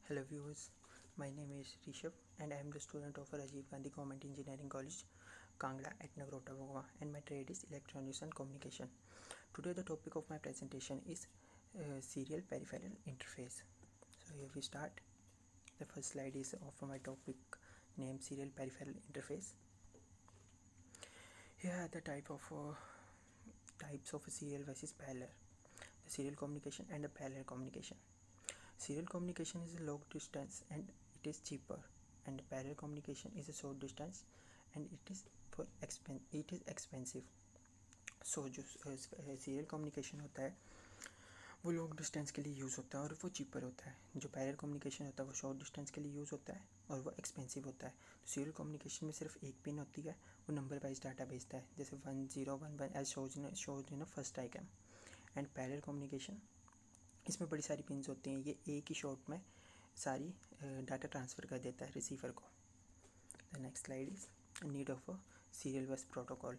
Hello viewers, my name is Rishabh and I am the student of Rajiv Gandhi Government Engineering College, Kangra at Nagrota, Goa, and my trade is Electronics and Communication. Today the topic of my presentation is serial peripheral interface. So here we start. The first slide is of my topic named serial peripheral interface. Here are the types of serial versus parallel, the serial communication and the parallel communication. Serial communication is a long distance and it is cheaper, and parallel communication is a short distance and it is expensive. So जो serial communication होता है वो long distance के लिए use होता है और वो चीपर होता है. जो पैरेलल कम्युनिकेशन होता है वो शॉर्ट डिस्टेंस के लिए यूज़ होता है और वो एक्सपेंसिव होता है. तो सीरियल कम्युनिकेशन में सिर्फ एक पिन होती है, वो नंबर वाइज डाटा भेजता है, जैसे 1011 as shows in first diagram. And parallel communication इसमें बड़ी सारी पिन्स होती हैं, ये एक ही शॉट में सारी डाटा ट्रांसफ़र कर देता है रिसीवर को. The next slide is need of a serial bus protocol.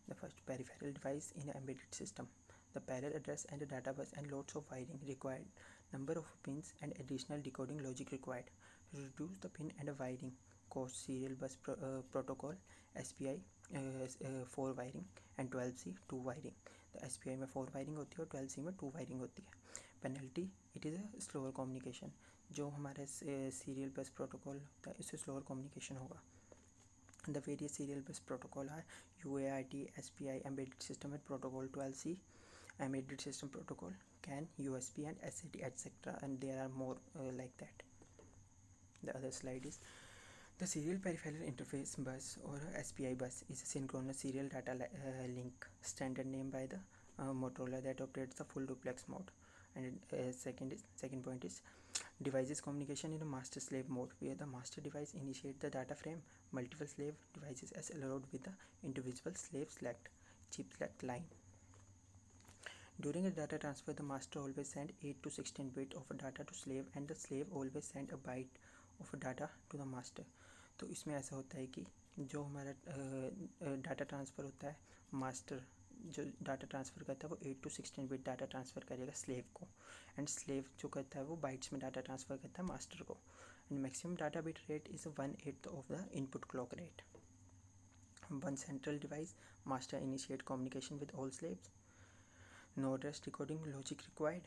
The first peripheral device in embedded system. The parallel address and the data bus and loads of wiring required, number of pins and additional decoding logic required. To reduce the pin and wiring cost, serial bus protocol SPI 4 wiring and 12C 2 wiring. The SPI में 4 wiring होती है और 12C में 2 wiring होती है. Penalty, it is a slower communication. जो हमारे serial bus protocol होता है इससे slower communication होगा. The various serial bus protocol are UART, SPI, embedded system and protocol 12C. Embedded system protocol, CAN, USB and SAT, etc. and there are more like that. The other slide is the serial peripheral interface bus or SPI bus is a synchronous serial data link, standard name by the Motorola, that operates the full duplex mode. And second point is devices communication in a master slave mode, where the master device initiate the data frame, multiple slave devices as allowed with the individual slave chip select line. During a data transfer, the master always send 8 to 16 bit of data to slave and the slave always send a byte of data to the master. तो इसमें ऐसा होता है कि जो हमारा data transfer होता है, मास्टर जो डाटा ट्रांसफ़र करता है वो 8 to 16 बिट डाटा ट्रांसफ़र करेगा स्लेव को, एंड स्लेव जो करता है वो बाइट्स में डाटा ट्रांसफ़र करता है मास्टर को. And maximum data bit rate is 1/8 of the input clock rate. One central device, master initiate communication with all slaves. No address decoding logic required.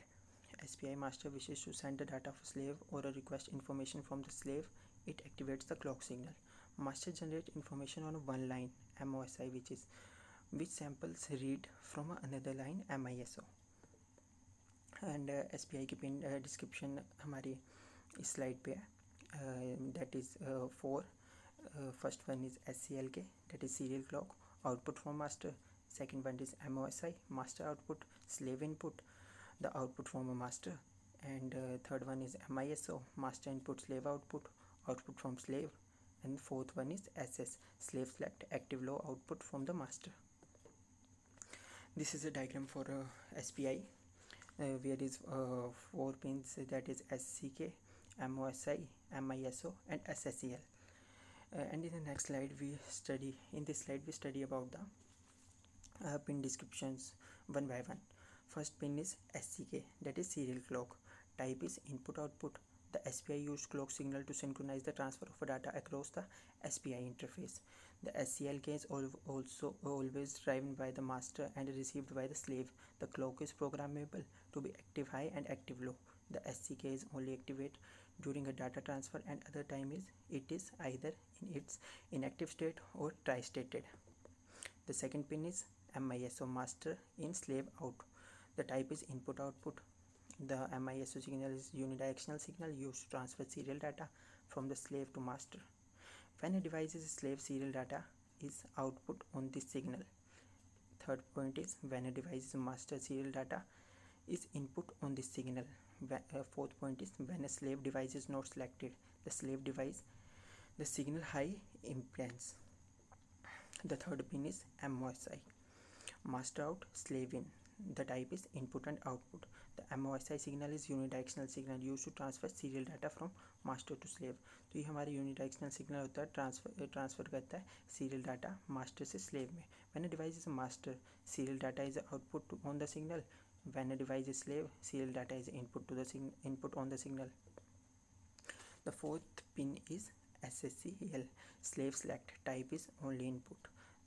SPI master wishes to send the data of a slave or a request information from the slave. It activates the clock signal. Master generates information on one line MOSI, which samples read from another line MISO. And SPI की pin description हमारी इस slide पे है. That is 4. First one is SCLK, that is serial clock, output from master. Second one is MOSI, master output, slave input, the output from a master. And third one is MISO, master input, slave output, output from slave. And fourth one is SS, slave select, active low, output from the master. This is a diagram for SPI where is 4 pins, that is SCK, MOSI, MISO and SSEL. And in the next slide we study about the pin descriptions one by one. First pin is SCK, that is serial clock. Type is input output. The SPI used clock signal to synchronize the transfer of data across the SPI interface. The SCLK is also always driven by the master and received by the slave. The clock is programmable to be active high and active low. The SCK is only activate during a data transfer, and other time it is either in its inactive state or tri-stated. The second pin is MISO, master in slave out. The type is input output. The MISO signal is unidirectional signal used to transfer serial data from the slave to master. When a device is a slave, serial data is output on this signal. Third point is when a device is a master, serial data is input on this signal. Fourth point is when a slave device is not selected, the slave device, the signal high impedance. The third pin is MOSI, master out, slave in. The type is input and output. The MOSI signal is unidirectional signal used to transfer serial data from master to slave. तो ये हमारा unidirectional signal होता है, transfer करता है serial data master से slave में. When a device is a master, serial data is output on the signal. When a device is slave, serial data is input on the signal. The fourth pin is SSCL, slave select. Type is only input.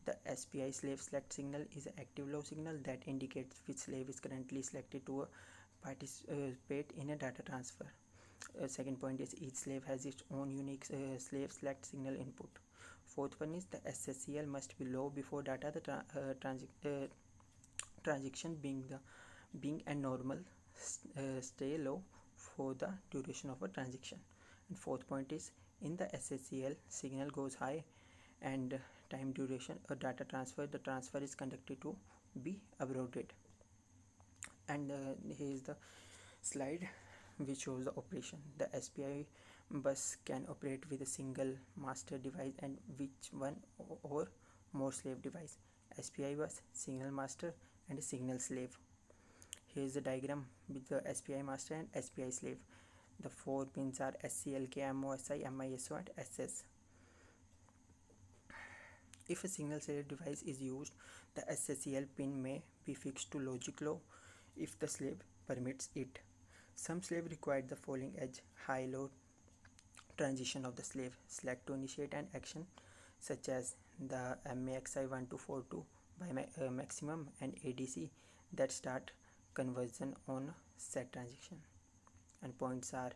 The SPI slave select signal is an active low signal that indicates which slave is currently selected to participate in a data transfer. Second point is each slave has its own unique slave select signal input. Fourth one is the SSCL must be low before data transaction being a normal stay low for the duration of a transaction. And fourth point is in the SSCL signal goes high and time duration a data transfer, the transfer is conducted to be aborted. And here is the slide which shows the operation. The SPI bus can operate with a single master device and which one or more slave device. SPI bus, signal master and a signal slave. Here is the diagram with the SPI master and SPI slave. The four pins are SCLK, MOSI, MISO and SS. If a single slave device is used, the SSCL pin may be fixed to logic low if the slave permits it. Some slave require the following edge high-low transition of the slave. Select to initiate an action such as the MAXI1242 by maximum and ADC that start conversion on set transition. And points are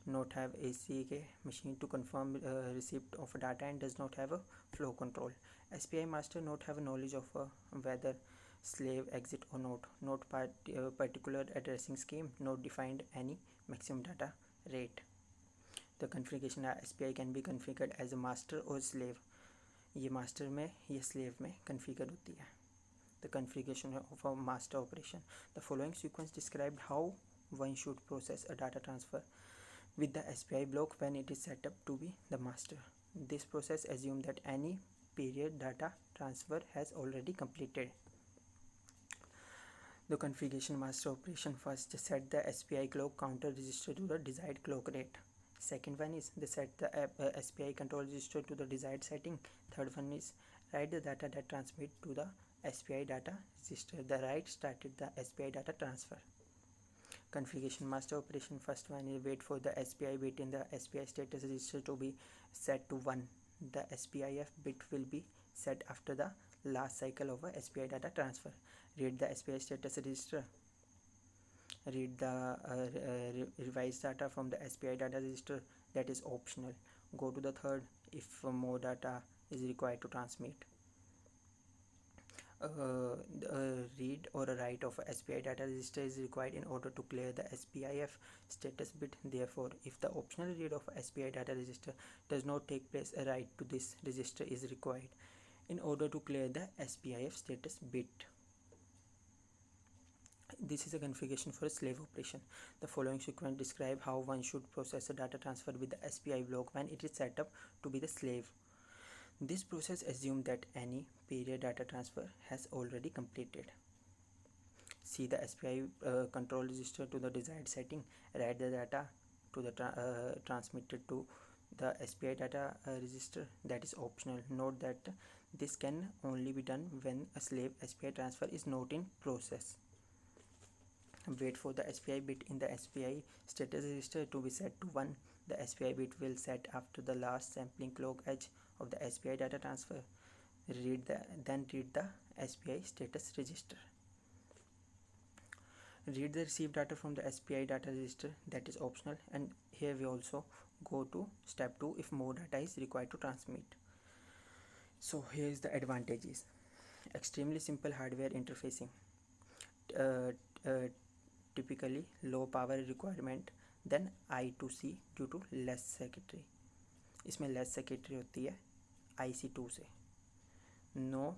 not have ACK machine to confirm receipt of data and does not have a flow control. SPI master not have knowledge of whether slave exit or not particular addressing scheme, not defined any maximum data rate. The configuration SPI can be configured as a master or slave. ये master में ये slave में configured होती है. The configuration of a master operation. The following sequence described how one should process a data transfer with the SPI block when it is set up to be the master. This process assumes that any period data transfer has already completed. The configuration master operation first set the SPI clock counter register to the desired clock rate. Second one is they set the SPI control register to the desired setting. Third one is write the data that transmit to the SPI data register. The write started the SPI data transfer. Configuration master operation first one is wait for the SPI bit in the SPI status register to be set to 1. The SPIF bit will be set after the last cycle of a SPI data transfer. Read the SPI status register. Read the revised data from the SPI data register, that is optional. Go to the third if more data is required to transmit. Read or a write of a SPI data register is required in order to clear the SPIF status bit. Therefore, if the optional read of a SPI data register does not take place, a write to this register is required in order to clear the SPIF status bit. This is a configuration for a slave operation. The following sequence describe how one should process a data transfer with the SPI block when it is set up to be the slave. This process assumes that any period data transfer has already completed. See the SPI control register to the desired setting. Write the data to the transmitted to the SPI data register, that is optional. Note that this can only be done when a slave SPI transfer is not in process. Wait for the SPI bit in the SPI status register to be set to 1. The SPI bit will set after the last sampling clock edge of the SPI data transfer. Then read the SPI status register. Read the received data from the SPI data register, that is optional. And here we also go to step 2 if more data is required to transmit. So here is the advantages. Extremely simple hardware interfacing. Typically low power requirement than I2C due to less circuitry. इसमें less circuitry होती है IC2 से. No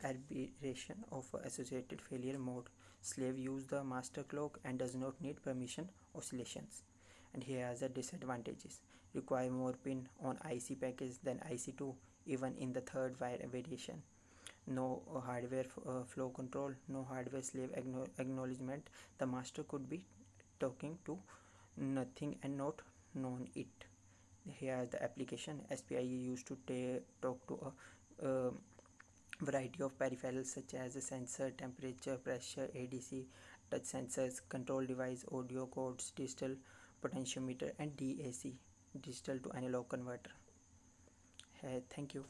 aberration of associated failure mode. Slave use the master clock and does not need permission oscillations. And here are the disadvantages. Require more pin on IC package than IC2 even in the third variation. No hardware flow control, no hardware slave acknowledgement. The master could be talking to nothing and not known it. Here is the application. SPI used to talk to a variety of peripherals such as a sensor, temperature, pressure, ADC, touch sensors, control device, audio codes, digital potentiometer and DAC. digital to analog converter. Hey, thank you.